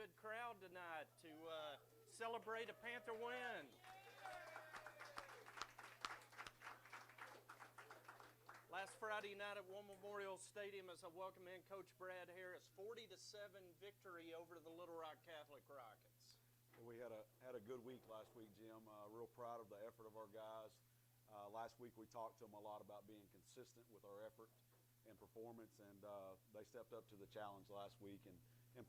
good crowd tonight to celebrate a Panther win. Last Friday night at War Memorial Stadium, as I welcome in Coach Brad Harris, 40-7 victory over the Little Rock Catholic Rockets. We had a good week last week, Jim. Real proud of the effort of our guys. Last week we talked to them a lot about being consistent with our effort and performance, and they stepped up to the challenge last week and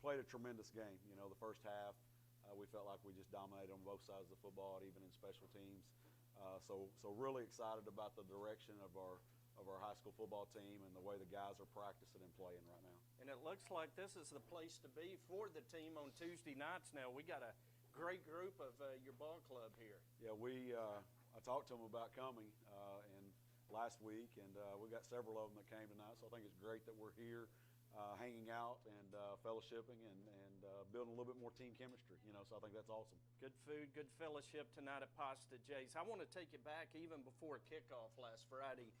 played a tremendous game. You know, the first half we felt like we just dominated on both sides of the football, even in special teams. So really excited about the direction of our high school football team and the way the guys are practicing and playing right now. And it looks like this is the place to be for the team on Tuesday nights now. We got a great group of your ball club here. Yeah, I talked to them about coming and last week, and we got several of them that came tonight, so I think it's great that we're here hanging out and fellowshipping and building a little bit more team chemistry, you know, so I think that's awesome. Good food, good fellowship tonight at Pasta J's. I want to take you back even before kickoff last Friday,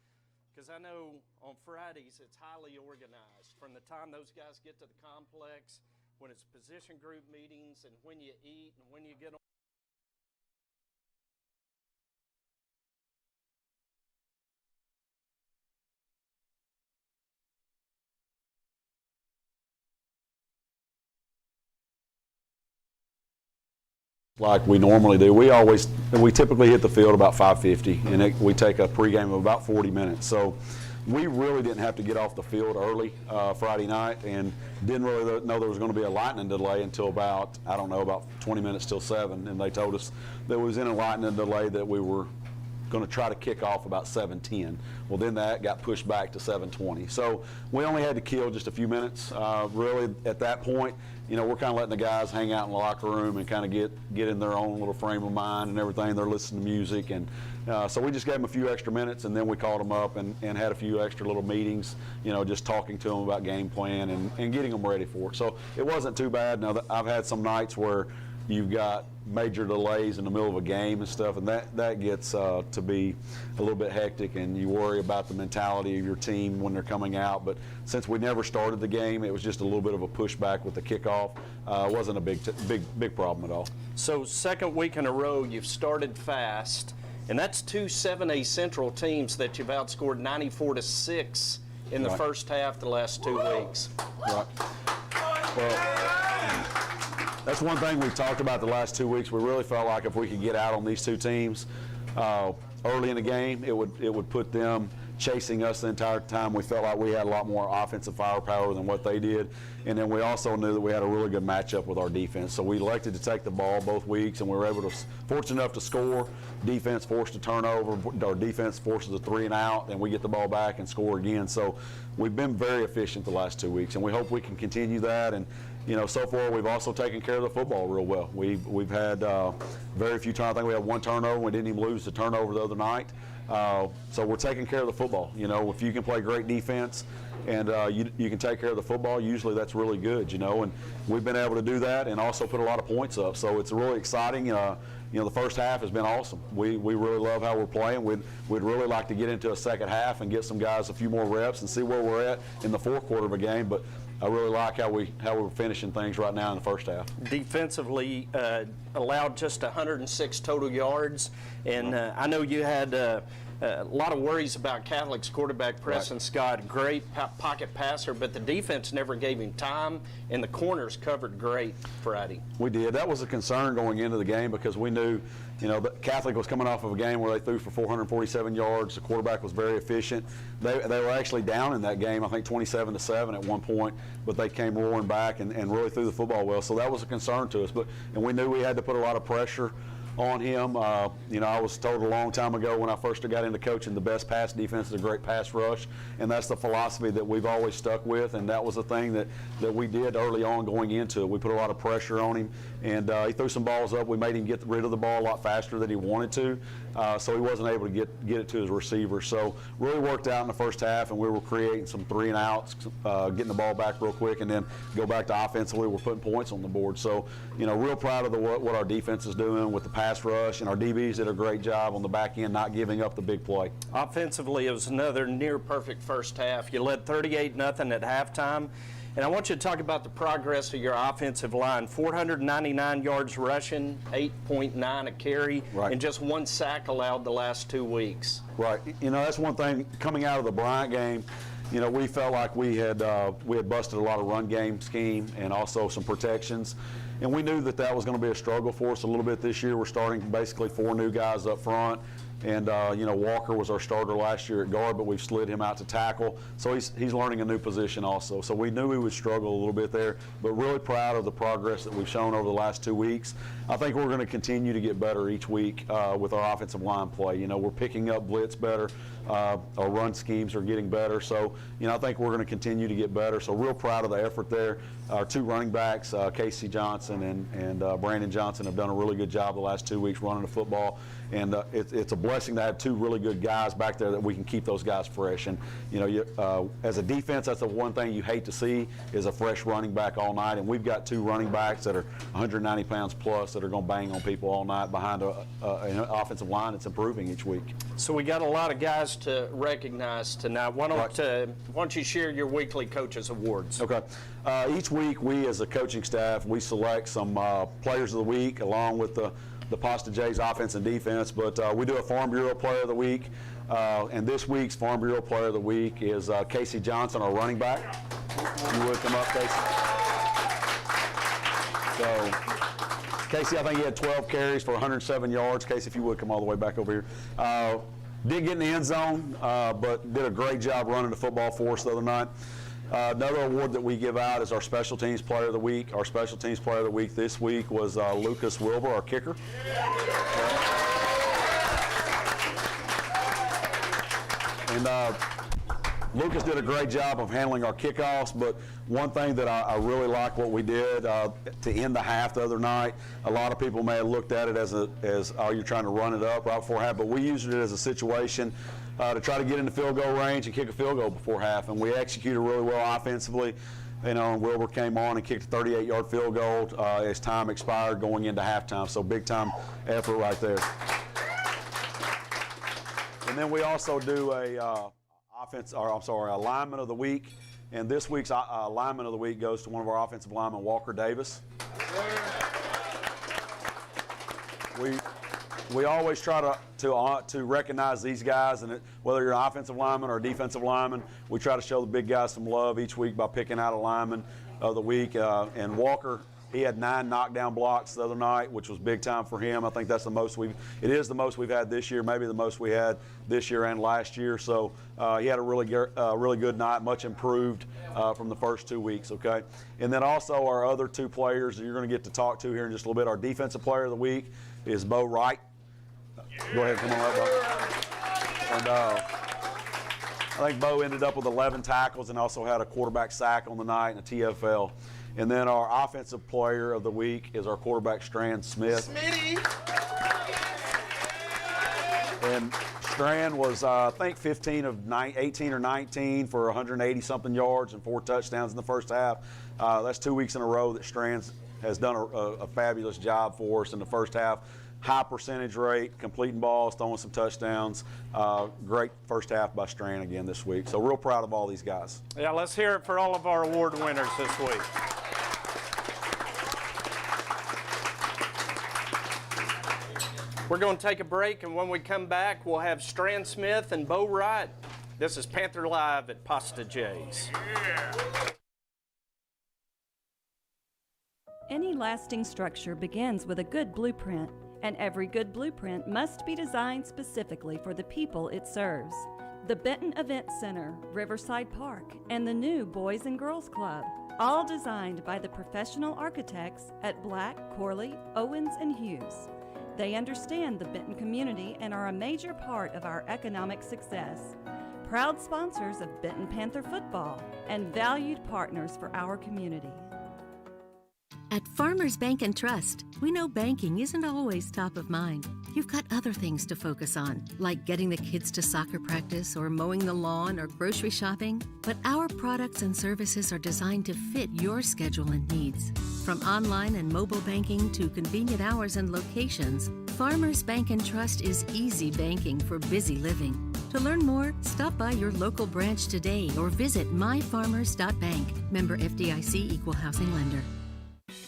because I know on Fridays it's highly organized. From the time those guys get to the complex, when it's position group meetings, and when you eat, and when you get on. Like we normally do. We typically hit the field about 5:50, and we take a pregame of about 40 minutes. So we really didn't have to get off the field early Friday night, and didn't really know there was going to be a lightning delay until about 20 minutes till 7, and they told us there was in a lightning delay that we were going to try to kick off about 7:10. Well, then that got pushed back to 7:20. So we only had to kill just a few minutes. Really, at that point, you know, we're kind of letting the guys hang out in the locker room and kind of get in their own little frame of mind and everything. They're listening to music, and so we just gave them a few extra minutes, and then we called them up and had a few extra little meetings, you know, just talking to them about game plan and getting them ready for it. So it wasn't too bad. Now, I've had some nights where you've got major delays in the middle of a game and stuff, and that gets to be a little bit hectic, and you worry about the mentality of your team when they're coming out. But since we never started the game, it was just a little bit of a pushback with the kickoff. It wasn't a big problem at all. So second week in a row you've started fast, and that's two 7A Central teams that you've outscored 94-6 in the first half the last 2 weeks. Right. Well, that's one thing we've talked about the last 2 weeks. We really felt like if we could get out on these two teams early in the game, it would put them chasing us the entire time. We felt like we had a lot more offensive firepower than what they did, and then we also knew that we had a really good matchup with our defense. So we elected to take the ball both weeks, and we were fortunate enough to score. Defense forced a turnover. Our defense forces a 3 and out, and we get the ball back and score again. So we've been very efficient the last 2 weeks, and we hope we can continue that. And you know, so far we've also taken care of the football real well. We've had very few turnovers. I think we had 1 turnover. We didn't even lose the turnover the other night. So we're taking care of the football. You know, if you can play great defense and you can take care of the football, usually that's really good, you know, and we've been able to do that and also put a lot of points up. So it's really exciting. You know, the first half has been awesome. We really love how we're playing. We'd really like to get into a second half and get some guys a few more reps and see where we're at in the fourth quarter of a game. But I really like how we're finishing things right now in the first half. Defensively, allowed just 106 total yards, and I know you had a lot of worries about Catholic's quarterback Preston Scott. Great pocket passer, but the defense never gave him time, and the corners covered great Friday. We did. That was a concern going into the game because we knew, you know, that Catholic was coming off of a game where they threw for 447 yards. The quarterback was very efficient. They were actually down in that game, I think 27-7 at one point, but they came roaring back and really threw the football well. So that was a concern to us. And we knew we had to put a lot of pressure on him. You know, I was told a long time ago when I first got into coaching, the best pass defense is a great pass rush, and that's the philosophy that we've always stuck with, and that was the thing that we did early on going into it. We put a lot of pressure on him, and he threw some balls up. We made him get rid of the ball a lot faster than he wanted to, so he wasn't able to get it to his receiver. So really worked out in the first half, and we were creating some 3 and outs, getting the ball back real quick, and then go back to offensively. We're putting points on the board. So, you know, real proud of what our defense is doing with the pass rush, and our DBs did a great job on the back end, not giving up the big play. Offensively, it was another near perfect first half. You led 38-0 at halftime, And I want you to talk about the progress of your offensive line. 499 yards rushing, 8.9 a carry, Right. and just 1 sack allowed the last 2 weeks. Right. You know, that's one thing coming out of the Bryant game. You know, we felt like we had busted a lot of run game scheme and also some protections. And we knew that was going to be a struggle for us a little bit this year. We're starting basically 4 new guys up front. And, you know, Walker was our starter last year at guard, but we've slid him out to tackle. So he's learning a new position also. So we knew we would struggle a little bit there, but really proud of the progress that we've shown over the last 2 weeks. I think we're going to continue to get better each week with our offensive line play. You know, we're picking up blitz better. Our run schemes are getting better. So, you know, I think we're going to continue to get better. So real proud of the effort there. Our 2 running backs, Casey Johnson and Brandon Johnson, have done a really good job the last 2 weeks running the football. And it's a blessing to have 2 really good guys back there that we can keep those guys fresh. And, you know, as a defense, that's the one thing you hate to see is a fresh running back all night. And we've got 2 running backs that are 190 pounds plus that are going to bang on people all night behind an offensive line that's improving each week. So we got a lot of guys to recognize tonight. Why don't you share your weekly coaches awards? Okay. Each week, we as a coaching staff, we select some players of the week along with the Pasta Jays offense and defense, but we do a Farm Bureau Player of the Week, and this week's Farm Bureau Player of the Week is Casey Johnson, our running back. If you would come up, Casey. So, Casey, I think he had 12 carries for 107 yards. Casey, if you would come all the way back over here. Didn't get in the end zone, but did a great job running the football for us the other night. Another award that we give out is our Special Teams Player of the Week. Our Special Teams Player of the Week this week was Lucas Wilbur, our kicker. And Lucas did a great job of handling our kickoffs, but one thing that I really like what we did to end the half the other night, a lot of people may have looked at it as oh, you're trying to run it up right before half, but we used it as a situation to try to get into field goal range and kick a field goal before half, and we executed really well offensively. You know, and Wilbur came on and kicked a 38-yard field goal as time expired going into halftime, so big time effort right there. And then we also do a lineman of the week, and this week's lineman of the week goes to one of our offensive linemen, Walker Davis. We always try to recognize these guys, and whether you're an offensive lineman or a defensive lineman, we try to show the big guys some love each week by picking out a lineman of the week. And Walker, he had 9 knockdown blocks the other night, which was big time for him. I think that's the most it is the most we've had this year, maybe the most we had this year and last year. So he had a really good night, much improved from the first 2 weeks, okay? And then also our other 2 players that you're going to get to talk to here in just a little bit. Our defensive player of the week is Beau Wright. Go ahead, come on up, Beau. And I think Beau ended up with 11 tackles and also had a quarterback sack on the night and a TFL. And then our offensive player of the week is our quarterback, Stran Smith. Smitty! And Stran was, I think, 18 or 19 for 180-something yards and 4 touchdowns in the first half. That's 2 weeks in a row that Stran has done a fabulous job for us in the first half. High percentage rate, completing balls, throwing some touchdowns. Great first half by Stran again this week. So real proud of all these guys. Yeah, let's hear it for all of our award winners this week. We're going to take a break, and when we come back, we'll have Stran Smith and Beau Wright. This is Panther Live at Pasta Jays. Any lasting structure begins with a good blueprint, and every good blueprint must be designed specifically for the people it serves. The Benton Event Center, Riverside Park, and the new Boys and Girls Club, all designed by the professional architects at Black, Corley, Owens, and Hughes. They understand the Benton community and are a major part of our economic success. Proud sponsors of Benton Panther Football and valued partners for our community. At Farmers Bank and Trust, we know banking isn't always top of mind. You've got other things to focus on, like getting the kids to soccer practice or mowing the lawn or grocery shopping. But our products and services are designed to fit your schedule and needs. From online and mobile banking to convenient hours and locations, Farmers Bank and Trust is easy banking for busy living. To learn more, stop by your local branch today or visit myfarmers.bank. Member FDIC Equal Housing Lender.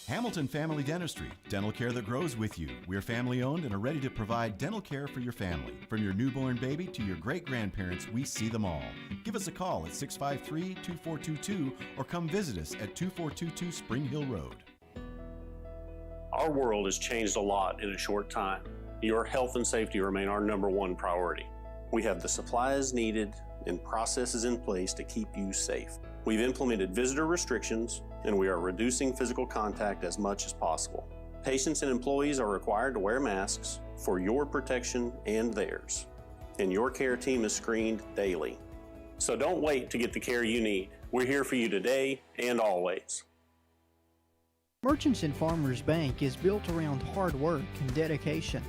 Hamilton Family Dentistry, dental care that grows with you. We're family owned and are ready to provide dental care for your family. From your newborn baby to your great-grandparents, we see them all. Give us a call at 653-2422 or come visit us at 2422 Spring Hill Road. Our world has changed a lot in a short time. Your health and safety remain our #1 priority. We have the supplies needed and processes in place to keep you safe. We've implemented visitor restrictions, and we are reducing physical contact as much as possible. Patients and employees are required to wear masks for your protection and theirs. And your care team is screened daily. So don't wait to get the care you need. We're here for you today and always. Merchants and Farmers Bank is built around hard work and dedication,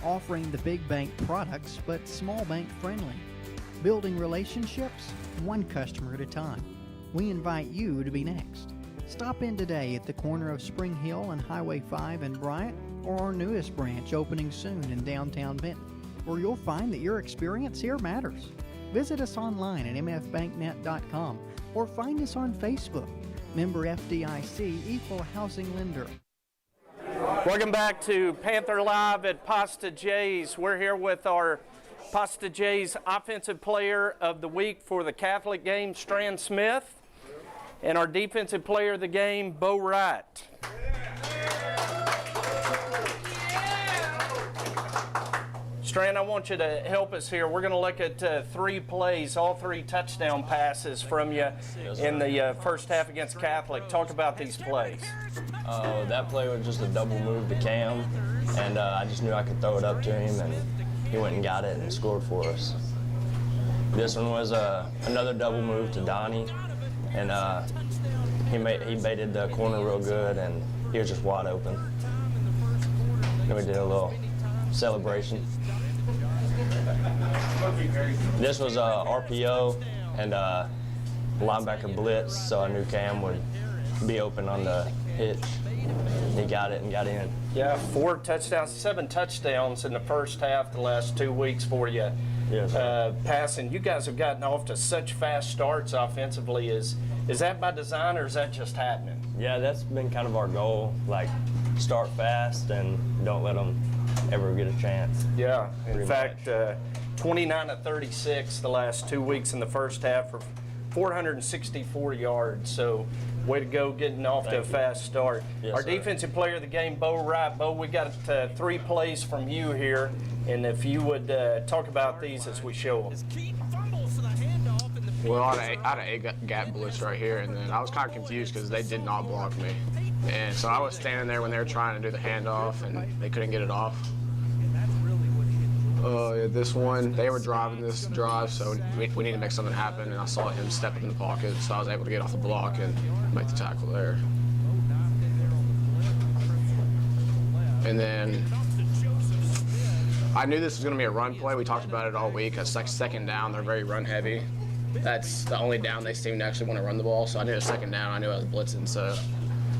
offering the big bank products but small bank friendly. Building relationships, one customer at a time. We invite you to be next. Stop in today at the corner of Spring Hill and Highway 5 in Bryant, or our newest branch opening soon in downtown Benton, where you'll find that your experience here matters. Visit us online at mfbanknet.com or find us on Facebook. Member FDIC Equal Housing Lender. Welcome back to Panther Live at Pasta J's. We're here with our Pasta J's Offensive Player of the Week for the Catholic game, Stran Smith, and our Defensive Player of the game, Beau Wright. Stran, I want you to help us here. We're going to look at 3 plays, all 3 touchdown passes from you in the first half against Catholic. Talk about these plays. That play was just a double move to Cam, and I just knew I could throw it up to him, and he went and got it and scored for us. This one was another double move to Donnie, and he baited the corner real good, and he was just wide open. Then we did a little celebration. This was RPO and linebacker blitz, so I knew Cam would be open on the hitch. He got it and got in. Yeah, 4 touchdowns, 7 touchdowns in the first half the last 2 weeks for you. Yes. Passing. You guys have gotten off to such fast starts offensively. Is that by design or is that just happening? Yeah, that's been kind of our goal, like start fast and don't let them ever get a chance. Yeah, in fact, 29 of 36 the last 2 weeks in the first half for 464 yards. So way to go getting off to a fast start. Yes, Our sir. Defensive Player of the game, Beau Wright. Beau, we got 3 plays from you here, and if you would talk about these as we show them. Well, I had a gap blitz right here, and then I was kind of confused because they did not block me. And so I was standing there when they were trying to do the handoff, and they couldn't get it off. This one, they were driving this drive, so we need to make something happen, and I saw him step up in the pocket, so I was able to get off the block and make the tackle there. And then I knew this was going to be a run play. We talked about it all week. It's like second down, they're very run heavy. That's the only down they seem to actually want to run the ball, so I knew a second down, I knew I was blitzing, so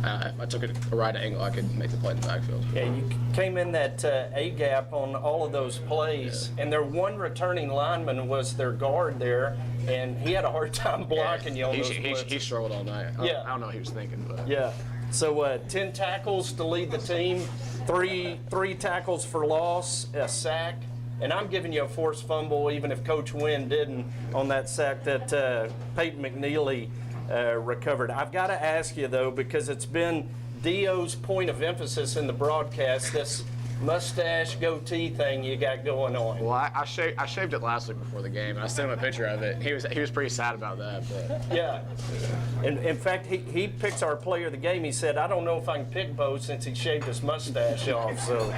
if I took it a right angle, I could make the play in the backfield. Yeah, you came in that A-gap on all of those plays, and their one returning lineman was their guard there, and he had a hard time blocking you on those blitzes. He struggled all night. I don't know what he was thinking, but. Yeah. So 10 tackles to lead the team, three tackles for loss, a sack, and I'm giving you a forced fumble, even if Coach Wynn didn't, on that sack that Peyton McNeely recovered. I've got to ask you, though, because it's been Dio's point of emphasis in the broadcast, this mustache goatee thing you got going on. Well, I shaved it last week before the game, and I sent him a picture of it. He was pretty sad about that. But. Yeah. In fact, he picks our player of the game. He said, I don't know if I can pick Beau since he shaved his mustache off. So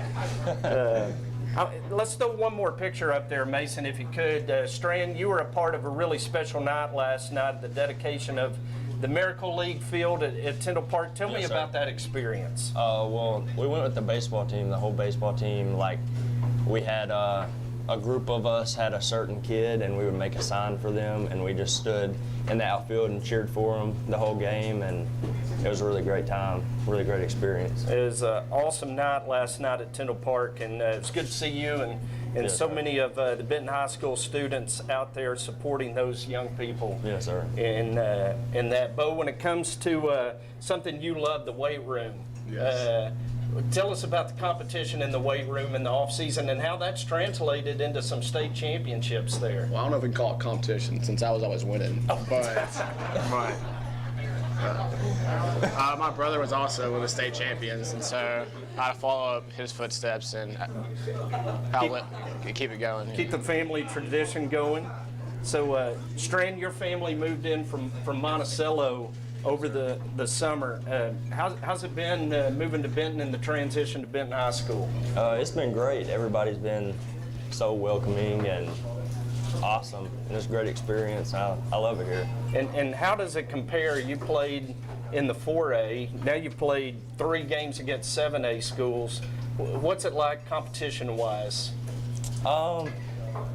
let's throw one more picture up there, Mason, if you could. Stran, you were a part of a really special night last night, the dedication of the Miracle League field at Tyndall Park. Tell me about that experience. Well, we went with the baseball team, the whole baseball team. Like, we had a a group of us had a certain kid, and we would make a sign for them, and we just stood in the outfield and cheered for them the whole game, and it was a really great time, really great experience. It was an awesome night last night at Tyndall Park, and it's good to see you and Yes, so sir. many of the Benton High School students out there supporting those young people. Yes, sir. And that, Beau, when it comes to something you love, the weight room. Yes. Tell us about the competition in the weight room in the off season and how that's translated into some state championships there. Well, I don't know if we can call it competition since I was always winning, my brother was also one of the state champions, and so I had to follow up his footsteps and keep it going. Keep the family tradition going. So, Stran, your family moved in from Monticello over the summer. How's it been moving to Benton and the transition to Benton High School? It's been great. Everybody's been so welcoming and awesome, and it's a great experience. I love it here. And how does it compare? You played in the 4A, now you've played 3 games against 7A schools. What's it like competition-wise?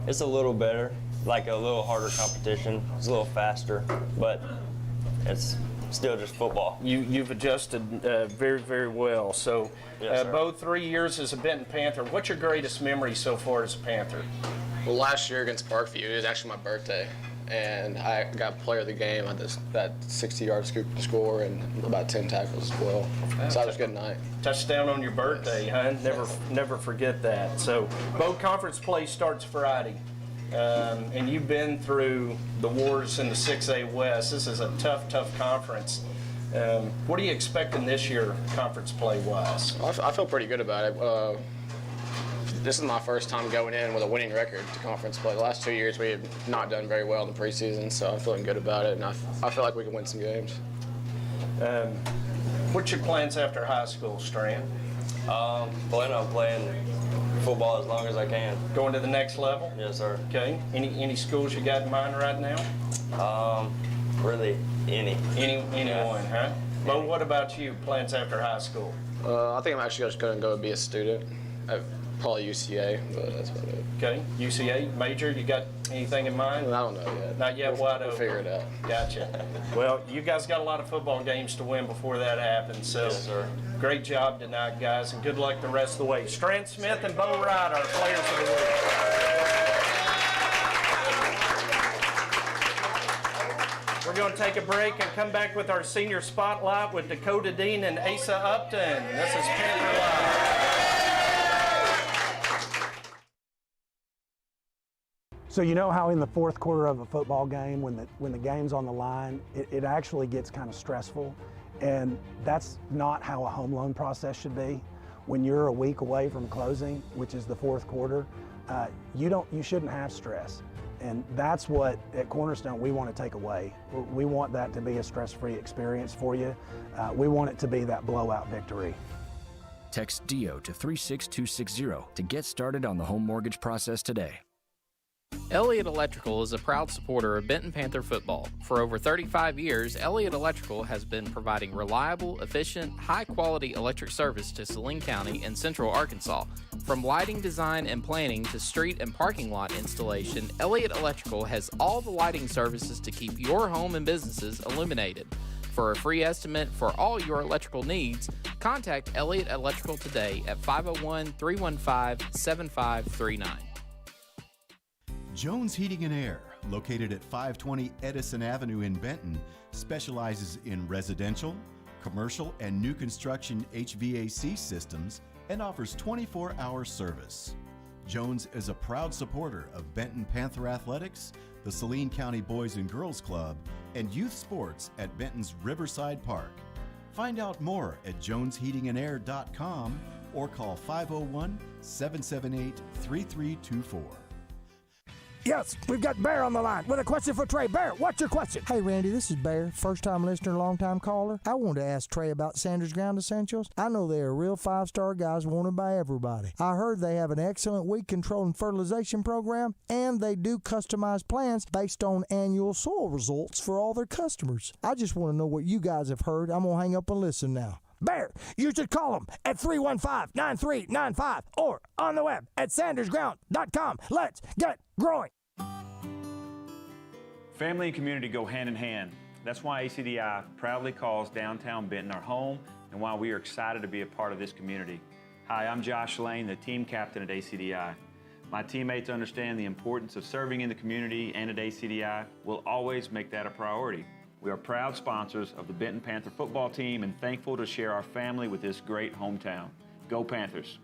It's a little better, like a little harder competition. It's a little faster, but it's still just football. You've adjusted very, very well. So, Yes, sir. Beau, 3 years as a Benton Panther. What's your greatest memory so far as a Panther? Well, last year against Parkview, it was actually my birthday, and I got player of the game. I had that 60-yard scoop and score and about 10 tackles as well. So that was a good night. Touchdown on your birthday, huh? Never forget that. So, Beau, conference play starts Friday. And you've been through the wars in the 6A West. This is a tough conference. What are you expecting this year, conference play-wise? I feel pretty good about it. This is my first time going in with a winning record to conference play. The last 2 years we have not done very well in the preseason, so I'm feeling good about it, and I feel like we can win some games. What's your plans after high school, Stran? Plan on playing football as long as I can. Going to the next level? Yes, sir. Okay. Any schools you got in mind right now? Really, Anyone, huh? Beau, what about you? Plans after high school? I think I'm actually just going to go be a student at probably UCA, but that's about it. Okay. UCA major, you got anything in mind? I don't know yet. Not yet, wide We'll open. figure it out. Gotcha. Well, you guys got a lot of football games to win before that happens, so Yes, sir. great job tonight, guys, and good luck the rest of the way. Stran Smith and Beau Wright, our players of the week. We're going to take a break and come back with our senior spotlight with Dakota Dean and Asa Upton. This is Panther Live. So you know how in the fourth quarter of a football game, when the game's on the line, it actually gets kind of stressful, and that's not how a home loan process should be. When you're a week away from closing, which is the fourth quarter, you shouldn't have stress, and that's what at Cornerstone we want to take away. We want that to be a stress-free experience for you. We want it to be that blowout victory. Text DEO to 36260 to get started on the home mortgage process today. Elliott Electrical is a proud supporter of Benton Panther football. For over 35 years, Elliott Electrical has been providing reliable, efficient, high-quality electric service to Saline County and Central Arkansas. From lighting design and planning to street and parking lot installation, Elliott Electrical has all the lighting services to keep your home and businesses illuminated. For a free estimate for all your electrical needs, contact Elliott Electrical today at 501-315-7539. Jones Heating and Air, located at 520 Edison Avenue in Benton, specializes in residential, commercial, and new construction HVAC systems and offers 24-hour service. Jones is a proud supporter of Benton Panther Athletics, the Saline County Boys and Girls Club, and youth sports at Benton's Riverside Park. Find out more at jonesheatingandair.com or call 501-778-3324. Yes, we've got Bear on the line with a question for Trey. Bear, what's your question? Hey, Randy, this is Bear, first-time listener, long-time caller. I wanted to ask Trey about Sanders Ground Essentials. I know they are real five-star guys wanted by everybody. I heard they have an excellent weed control and fertilization program, and they do customized plans based on annual soil results for all their customers. I just want to know what you guys have heard. I'm going to hang up and listen now. Bear, you should call them at 315-9395 or on the web at sandersground.com. Let's get growing. Family and community go hand in hand. That's why ACDI proudly calls downtown Benton our home and why we are excited to be a part of this community. Hi, I'm Josh Lane, the team captain at ACDI. My teammates understand the importance of serving in the community, and at ACDI, we'll always make that a priority. We are proud sponsors of the Benton Panther football team and thankful to share our family with this great hometown. Go Panthers!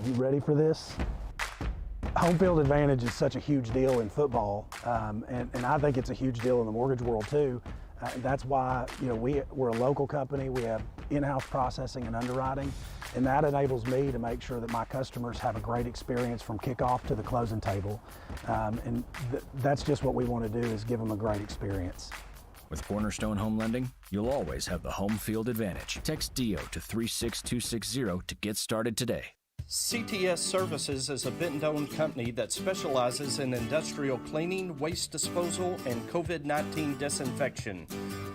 You ready for this? Home field advantage is such a huge deal in football, and I think it's a huge deal in the mortgage world too. That's why, you know, we're a local company. We have in-house processing and underwriting, and that enables me to make sure that my customers have a great experience from kickoff to the closing table. That's just what we want to do, is give them a great experience. With Cornerstone Home Lending, you'll always have the home field advantage. Text DEO to 36260 to get started today. CTS Services is a Benton-owned company that specializes in industrial cleaning, waste disposal, and COVID-19 disinfection.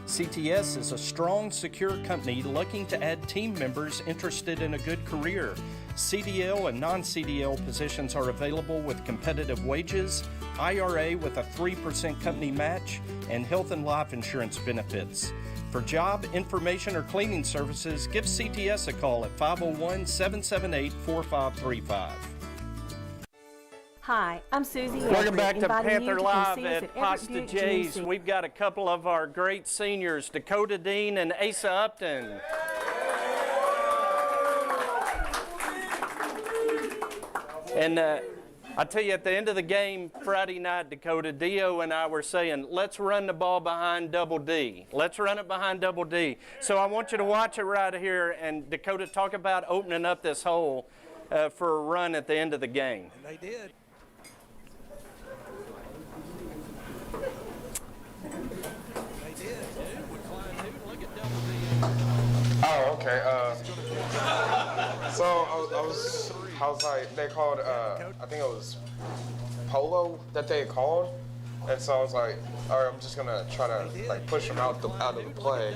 CTS is a strong, secure company looking to add team members interested in a good career. CDL and non-CDL positions are available with competitive wages, IRA with a 3% company match, and health and life insurance benefits. For job, information, or cleaning services, give CTS a call at 501-778-4535. Hi, I'm Susie. Welcome back to Panther Live at at Pasta J's. We've got a couple of our great seniors, Dakota Dean and Asa Upton. And I tell you, at the end of the game Friday night, Dakota, Dio and I were saying, let's run the ball behind Double D. Let's run it behind Double D. So I want you to watch it right here, and Dakota, talk about opening up this hole for a run at the end of the game. And they did. Oh, okay. So I was like, they called, I think it was polo that they called, and so I was like, all right, I'm just gonna try to like push them out of the play.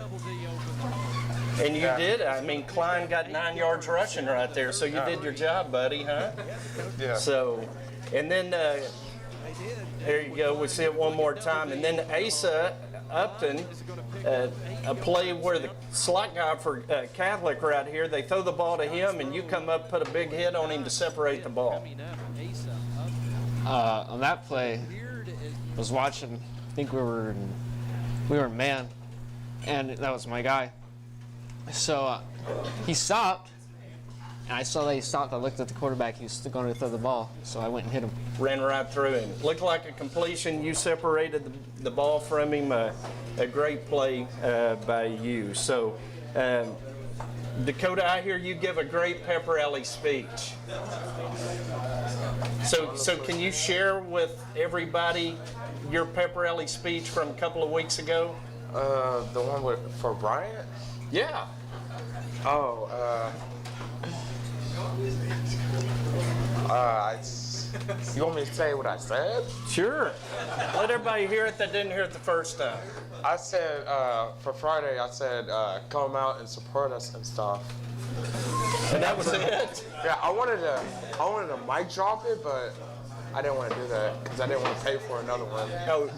And you did. I mean, Klein got 9 yards rushing right there, so you did your job, buddy, huh? Yeah. So, and then there you go. We see it one more time, and then Asa Upton, a play where the slot guy for Catholic right here, they throw the ball to him, and you come up, put a big hit on him to separate the ball. On that play, I was watching. I think we were in man, and that was my guy. So he stopped, and I saw that he stopped. I looked at the quarterback. He was still going to throw the ball, so I went and hit him. Ran right through him. Looked like a completion. You separated the ball from him. A great play by you. So, Dakota, I hear you give a great pep rally speech. So can you share with everybody your pep rally speech from a couple of weeks ago? The one for Bryant? Yeah. Oh, you want me to say what I said? Sure. Let everybody hear it that didn't hear it the first time. I said, for Friday, I said, come out and support us and stuff. And that was it? Yeah, I wanted to mic drop it, but I didn't want to do that because I didn't want to pay for another one. No.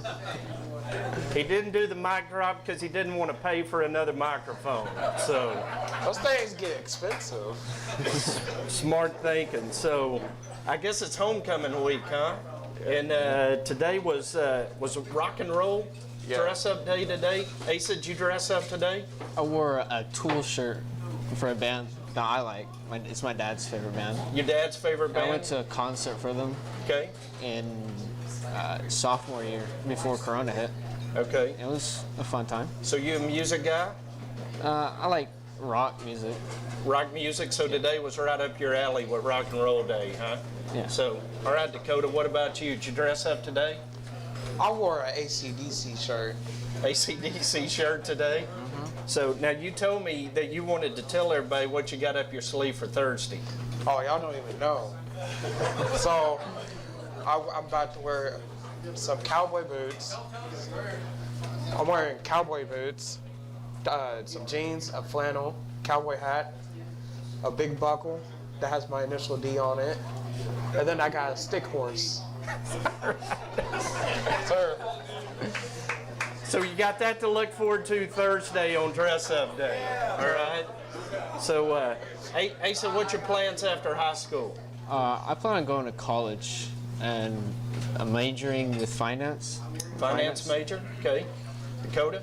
He didn't do the mic drop because he didn't want to pay for another microphone. So those things get expensive. Smart thinking. So I guess it's homecoming week, huh? And today was rock and roll dress up day today. Asa, did you dress up today? I wore a Tool shirt for a band that I like. It's my dad's favorite band. Your dad's favorite band? I went to a concert for them. Okay. In sophomore year, before Corona hit. Okay. It was a fun time. So you a music guy? I like rock music. Rock music, so today was right up your alley with rock and roll day, huh? Yeah. So, all right, Dakota, what about you? Did you dress up today? I wore an AC/DC shirt. AC/DC shirt today? So now you told me that you wanted to tell everybody what you got up your sleeve for Thursday. Oh, y'all don't even know. So I'm about to wear some cowboy boots, I'm wearing cowboy boots, some jeans, a flannel, cowboy hat, a big buckle that has my initial D on it, and then I got a stick horse. Sir. So you got that to look forward to Thursday on Dress Up Day. All right. So, Asa, what's your plans after high school? I plan on going to college and majoring with finance. Finance major? Okay. Dakota?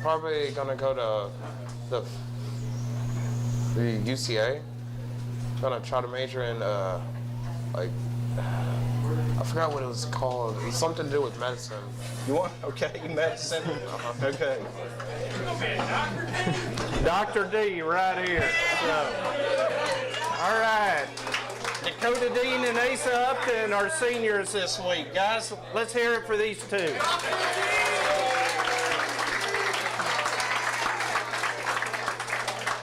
Probably gonna go to the UCA. Gonna try to major in like I forgot what it was called. It was something to do with medicine. You want? Okay, medicine. Okay. Dr. D right here. So, all right. Dakota Dean and Asa Upton are seniors this week. Guys, let's hear it for these two.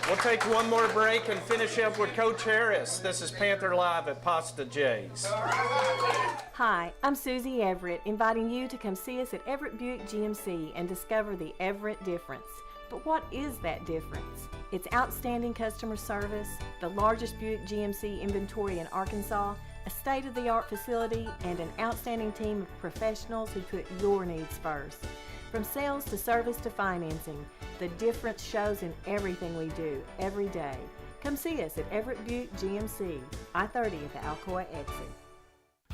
We'll take one more break and finish up with Coach Harris. This is Panther Live at Pasta J's. Hi, I'm Susie Everett, inviting you to come see us at Everett Buick GMC and discover the Everett difference. But what is that difference? It's outstanding customer service, the largest Buick GMC inventory in Arkansas, a state-of-the-art facility, and an outstanding team of professionals who put your needs first. From sales to service to financing, the difference shows in everything we do every day. Come see us at Everett Buick GMC, I-30 at the Alcoa exit.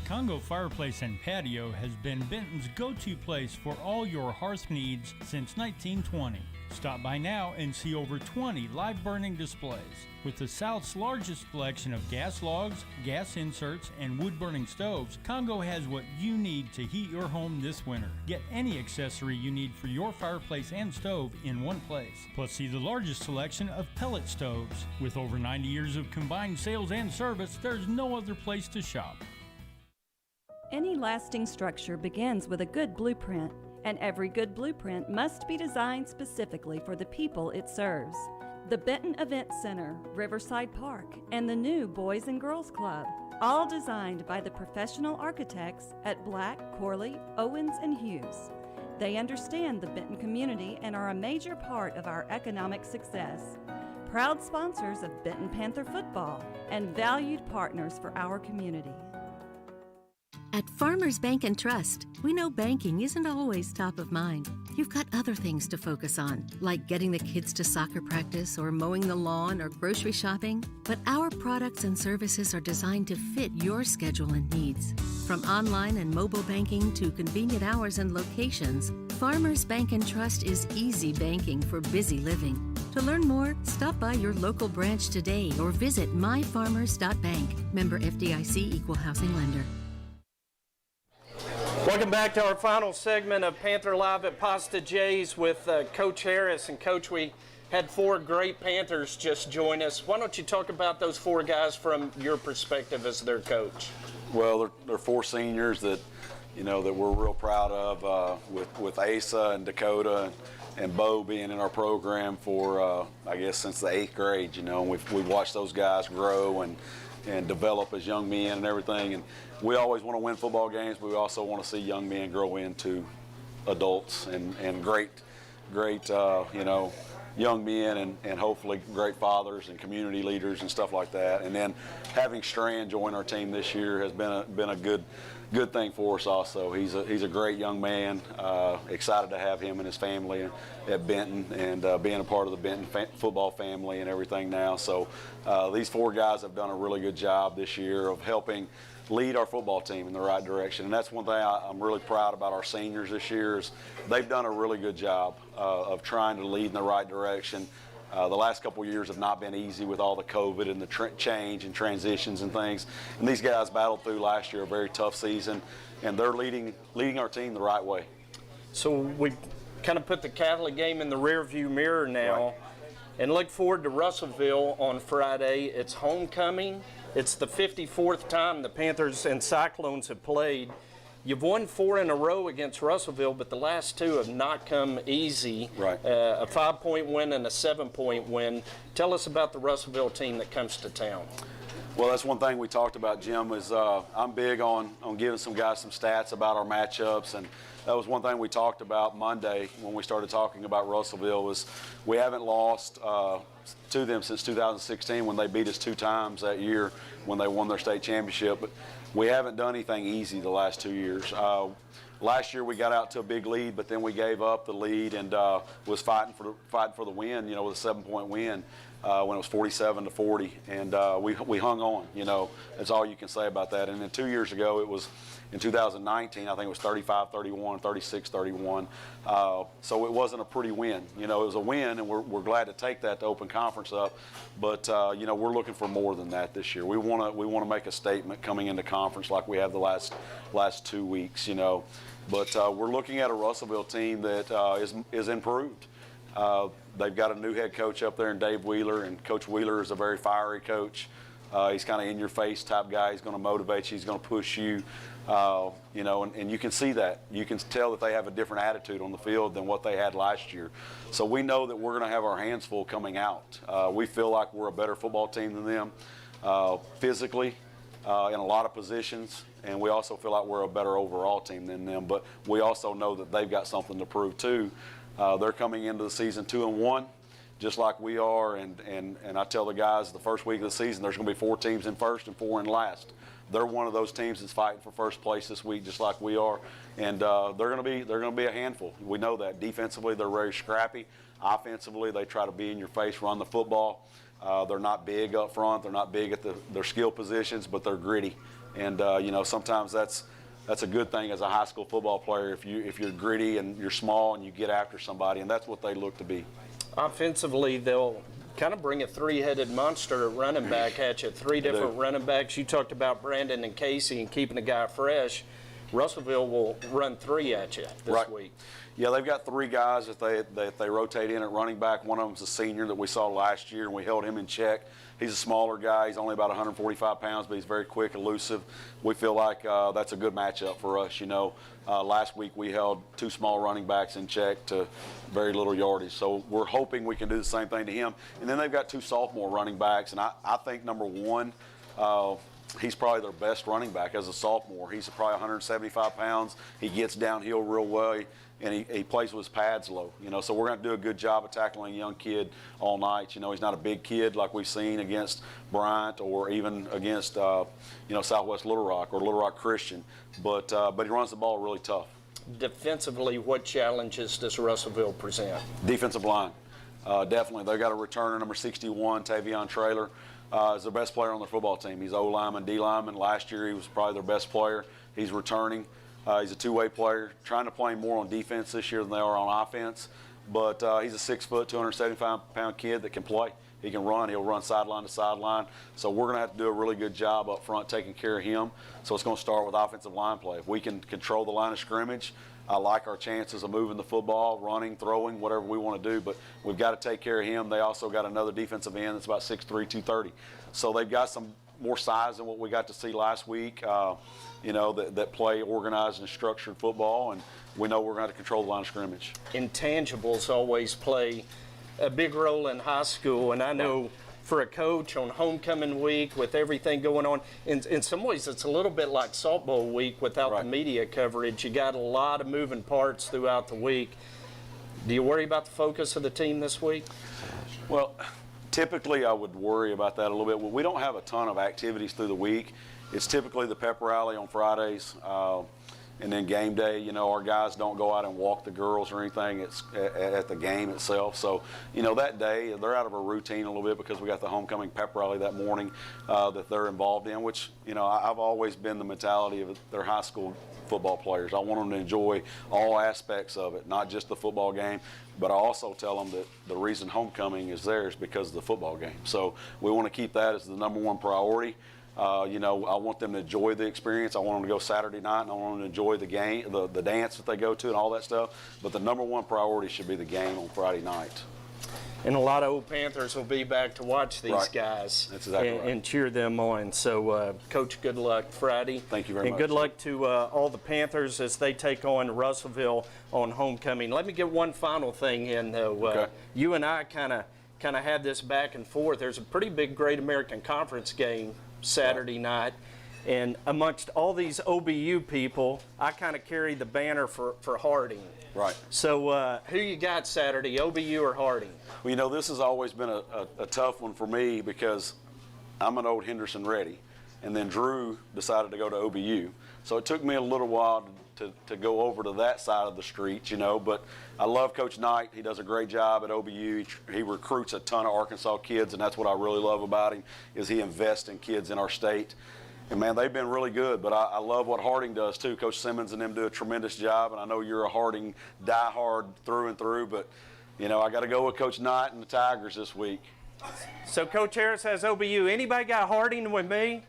Congo Fireplace and Patio has been Benton's go-to place for all your hearth needs since 1920. Stop by now and see over 20 live burning displays. With the South's largest selection of gas logs, gas inserts, and wood-burning stoves, Congo has what you need to heat your home this winter. Get any accessory you need for your fireplace and stove in one place. Plus, see the largest selection of pellet stoves. With over 90 years of combined sales and service, there's no other place to shop. Any lasting structure begins with a good blueprint, and every good blueprint must be designed specifically for the people it serves. The Benton Event Center, Riverside Park, and the new Boys and Girls Club, all designed by the professional architects at Black, Corley, Owens, and Hughes. They understand the Benton community and are a major part of our economic success. Proud sponsors of Benton Panther Football and valued partners for our community. At Farmers Bank and Trust, we know banking isn't always top of mind. You've got other things to focus on, like getting the kids to soccer practice or mowing the lawn or grocery shopping. But our products and services are designed to fit your schedule and needs. From online and mobile banking to convenient hours and locations, Farmers Bank and Trust is easy banking for busy living. To learn more, stop by your local branch today or visit myfarmers.bank. Member FDIC Equal Housing Lender. Welcome back to our final segment of Panther Live at Pasta J's with Coach Harris. And Coach, we had 4 great Panthers just join us. Why don't you talk about those 4 guys from your perspective as their coach? Well, they're 4 seniors that, you know, that we're real proud of, with Asa and Dakota and Beau being in our program for, I guess, since the 8th grade. You know, we've watched those guys grow and develop as young men and everything. And we always want to win football games, but we also want to see young men grow into adults and great, you know, young men and hopefully great fathers and community leaders and stuff like that. And then having Stran join our team this year has been a good thing for us also. He's a great young man. Excited to have him and his family at Benton and being a part of the Benton football family and everything now. So these 4 guys have done a really good job this year of helping lead our football team in the right direction. And that's one thing I'm really proud about our seniors this year is they've done a really good job of trying to lead in the right direction. The last couple of years have not been easy with all the COVID and the change and transitions and things. And these guys battled through last year, a very tough season, and they're leading our team the right way. So we kind of put the Catholic game in the rearview mirror now, and look forward to Russellville on Friday. It's homecoming. It's the 54th time the Panthers and Cyclones have played. You've won 4 in a row against Russellville, but the last 2 have not come easy. Right. A 5-point win and a 7-point win. Tell us about the Russellville team that comes to town. Well, that's one thing we talked about, Jim, is I'm big on giving some guys some stats about our matchups, and that was one thing we talked about Monday when we started talking about Russellville was we haven't lost to them since 2016 when they beat us 2 times that year when they won their state championship. But we haven't done anything easy the last 2 years. Last year we got out to a big lead, but then we gave up the lead and was fighting for the win, with a 7-point win. When it was 47-40, and we hung on. That's all you can say about that. And then 2 years ago, it was in 2019. I think it was 35-31, 36-31. So it wasn't a pretty win. It was a win, and we're glad to take that to open conference up. But we're looking for more than that this year. We want to make a statement coming into conference like we have the last 2 weeks. But we're looking at a Russellville team that is improved. They've got a new head coach up there in Dave Wheeler, and Coach Wheeler is a very fiery coach. He's kind of in-your-face type guy. He's going to motivate you. He's going to push you, and you can see that. You can tell that they have a different attitude on the field than what they had last year. So we know that we're going to have our hands full coming out. We feel like we're a better football team than them physically in a lot of positions, and we also feel like we're a better overall team than them. But we also know that they've got something to prove too. They're coming into the season 2-1, just like we are, and I tell the guys the first week of the season there's going to be 4 teams in first and 4 in last. They're one of those teams that's fighting for first place this week, just like we are, and they're going to be a handful. We know that. Defensively, they're very scrappy. Offensively, they try to be in your face, run the football. They're not big up front. They're not big at their skill positions, but they're gritty, and sometimes that's a good thing as a high school football player if you're gritty and you're small and you get after somebody, and that's what they look to be. Offensively, they'll kind of bring a 3-headed monster at running back at you. 3 different running backs. You talked about Brandon and Casey and keeping the guy fresh. Russellville will run 3 at you this week. Yeah, they've got 3 guys that they rotate in at running back. One of them's a senior that we saw last year, and we held him in check. He's a smaller guy. He's only about 145 pounds, but he's very quick, elusive. We feel like that's a good matchup for us. Last week we held 2 small running backs in check to very little yardage. So we're hoping we can do the same thing to him. And then they've got 2 sophomore running backs, and I think number 1, he's probably their best running back as a sophomore. He's probably 175 pounds. He gets downhill real well, and he plays with his pads low. So we're going to do a good job of tackling a young kid all night. He's not a big kid like we've seen against Bryant or even against Southwest Little Rock or Little Rock Christian, but he runs the ball really tough. Defensively, what challenges does Russellville present? Defensive line, definitely. They've got a returner, number 61, Tavion Traylor. Is the best player on their football team. He's O-lineman, D-lineman. Last year he was probably their best player. He's returning. He's a 2-way player, trying to play more on defense this year than they are on offense. But he's a 6-foot, 275-pound kid that can play. He can run. He'll run sideline to sideline. So we're going to have to do a really good job up front taking care of him. So it's going to start with offensive line play. If we can control the line of scrimmage, I like our chances of moving the football, running, throwing, whatever we want to do. But we've got to take care of him. They also got another defensive end that's about 6'3", 230. So they've got some more size than what we got to see last week, that play organized and structured football, and we know we're going to have to control the line of scrimmage. Intangibles always play a big role in high school, and I know for a coach on homecoming week with everything going on, in some ways it's a little bit like Salt Bowl week without the media coverage. You got a lot of moving parts throughout the week. Do you worry about the focus of the team this week? Well, typically I would worry about that a little bit. We don't have a ton of activities through the week. It's typically the pep rally on Fridays, and then game day. Our guys don't go out and walk the girls or anything. It's at the game itself. So, that day they're out of a routine a little bit because we got the homecoming pep rally that morning that they're involved in, which, I've always been the mentality of their high school football players. I want them to enjoy all aspects of it, not just the football game, but I also tell them that the reason homecoming is there is because of the football game. So we want to keep that as the number 1 priority. I want them to enjoy the experience. I want them to go Saturday night, and I want them to enjoy the game, the dance that they go to and all that stuff. But the number 1 priority should be the game on Friday night. And a lot of old Panthers will be back to watch these guys. That's exactly right. And cheer them on. So, Coach, good luck Friday. Thank you very much. And good luck to all the Panthers as they take on Russellville on homecoming. Let me get one final thing in, though. Okay. You and I kind of had this back and forth. There's a pretty big Great American Conference game Saturday night. And amongst all these OBU people, I kind of carry the banner for Harding. Right. So who you got Saturday, OBU or Harding? Well, you know, this has always been a tough one for me because I'm an old Henderson Ready, and then Drew decided to go to OBU. So it took me a little while to go over to that side of the street, you know, but I love Coach Knight. He does a great job at OBU. He recruits a ton of Arkansas kids, and that's what I really love about him, is he invests in kids in our state. And, man, they've been really good, but I love what Harding does, too. Coach Simmons and them do a tremendous job, and I know you're a Harding diehard through and through, but, you know, I got to go with Coach Knight and the Tigers this week. So Coach Harris has OBU. Anybody got Harding with me?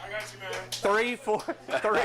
I got you, man. 3, 4, 3.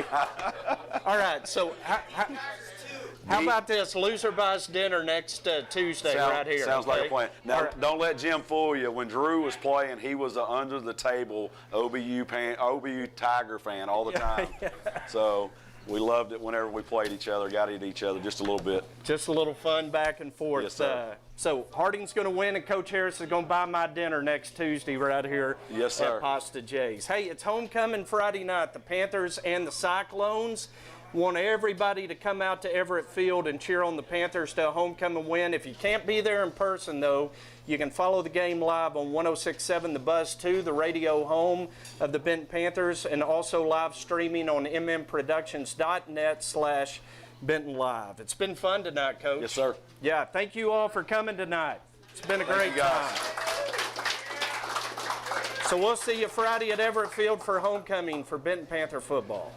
All right, so how about this? Loser buys dinner next Tuesday right here. Sounds like a plan. Now, don't let Jim fool you. When Drew was playing, he was an under-the-table OBU Tiger fan all the time. Yeah. So we loved it whenever we played each other, got at each other just a little bit. Just a little fun back and forth. Yes, sir. So Harding's going to win, and Coach Harris is going to buy my dinner next Tuesday right here yes, sir. at Pasta J's. Hey, it's homecoming Friday night. The Panthers and the Cyclones. Want everybody to come out to Everett Field and cheer on the Panthers to a homecoming win. If you can't be there in person, though, you can follow the game live on 106.7 The Buzz 2, the radio home of the Benton Panthers, and also live streaming on mmproductions.net/Benton Live. It's been fun tonight, Coach. Yes, sir. Yeah, thank you all for coming tonight. It's been a great time. So we'll see you Friday at Everett Field for homecoming for Benton Panther football.